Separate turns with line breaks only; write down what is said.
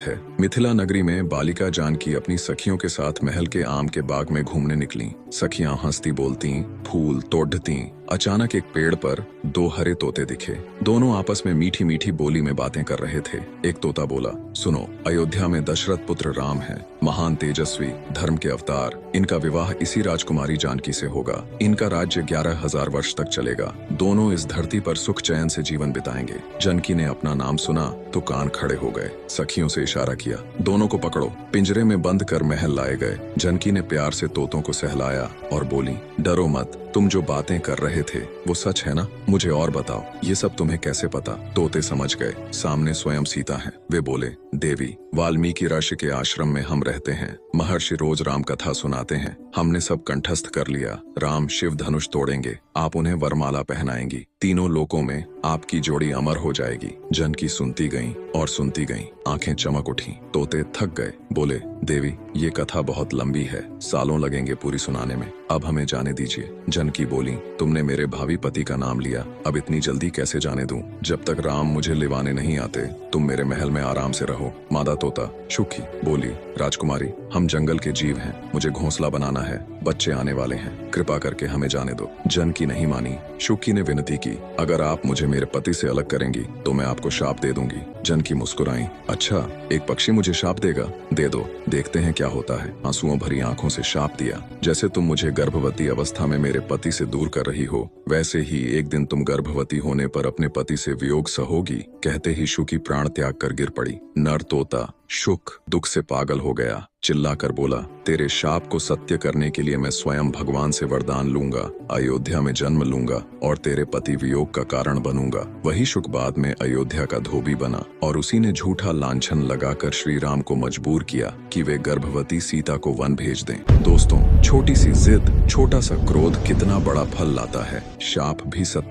है। मिथिला नगरी में बालिका जानकी अपनी सखियों के साथ महल के आम के बाग में घूमने निकली। सखियां हंसती बोलती, फूल तोड़ती। अचानक एक पेड़ पर दो हरे तोते दिखे। दोनों आपस में मीठी मीठी बोली में बातें कर रहे थे। एक तोता बोला, सुनो, अयोध्या में दशरथ पुत्र राम है, महान तेजस्वी, धर्म के अवतार। इनका विवाह इसी राजकुमारी जानकी से होगा। इनका राज्य 11,000 वर्ष तक चलेगा। दोनों इस धरती पर सुख चैन से जीवन बिताएंगे। जानकी ने अपना नाम सुना तो कान खड़े हो गए। सखियों से इशारा किया, दोनों को पकड़ो। पिंजरे में बंद कर महल लाए गए। जानकी ने प्यार से तोतों को सहलाया और बोली, डरो मत, तुम जो बातें कर रहे थे वो सच है ना? मुझे और बताओ, ये सब तुम्हें कैसे पता? तोते समझ गए, सामने स्वयं सीता है। वे बोले, देवी, वाल्मीकि ऋषि के आश्रम में हम रहते हैं। महर्षि रोज राम कथा सुनाते हैं। हमने सब कंठस्थ कर लिया। राम शिव धनुष तोड़ेंगे, आप उन्हें वरमाला पहनाएंगी। तीनों लोकों में आपकी जोड़ी अमर हो जाएगी। जानकी सुनती गईं और सुनती गईं, आंखें चमक उठी। तोते थक गए, बोले, देवी, ये कथा बहुत लंबी है, सालों लगेंगे पूरी सुनाने में, अब हमें जाने दीजिए। जानकी बोली, तुमने मेरे भावी पति का नाम लिया, अब इतनी जल्दी कैसे जाने दूं? जब तक राम मुझे लिवाने नहीं आते तुम मेरे महल में आराम से रहो। मादा तोता शुकी बोली, राजकुमारी, हम जंगल के जीव हैं, मुझे घोंसला बनाना है, बच्चे आने वाले हैं, कृपा करके हमें जाने दो। जानकी नहीं मानी। शुकी ने विनती की, अगर आप मुझे मेरे पति से अलग करेंगी तो मैं आपको शाप दे दूंगी। जानकी मुस्कुराई, अच्छा, एक पक्षी मुझे शाप देगा? दे दो, देखते हैं क्या होता है। आंसुओं भरी आंखों से शाप दिया, जैसे तुम मुझे गर्भवती अवस्था में मेरे पति से दूर कर रही हो, वैसे ही एक दिन तुम गर्भवती होने पर अपने पति से वियोग सहोगी। कहते ही शुकी प्राण त्याग कर गिर पड़ी। नर तोता शुक दुख से पागल हो गया, चिल्लाकर बोला, तेरे शाप को सत्य करने के लिए मैं स्वयं भगवान से वरदान लूंगा, अयोध्या में जन्म लूंगा और तेरे पति वियोग का कारण बनूंगा। वही शुक बाद में अयोध्या का धोबी बना और उसी ने झूठा लांछन लगाकर श्री राम को मजबूर किया कि वे गर्भवती सीता को वन भेज दें। दोस्तों, छोटी सी जिद, छोटा सा क्रोध कितना बड़ा फल लाता है। शाप भी सत्य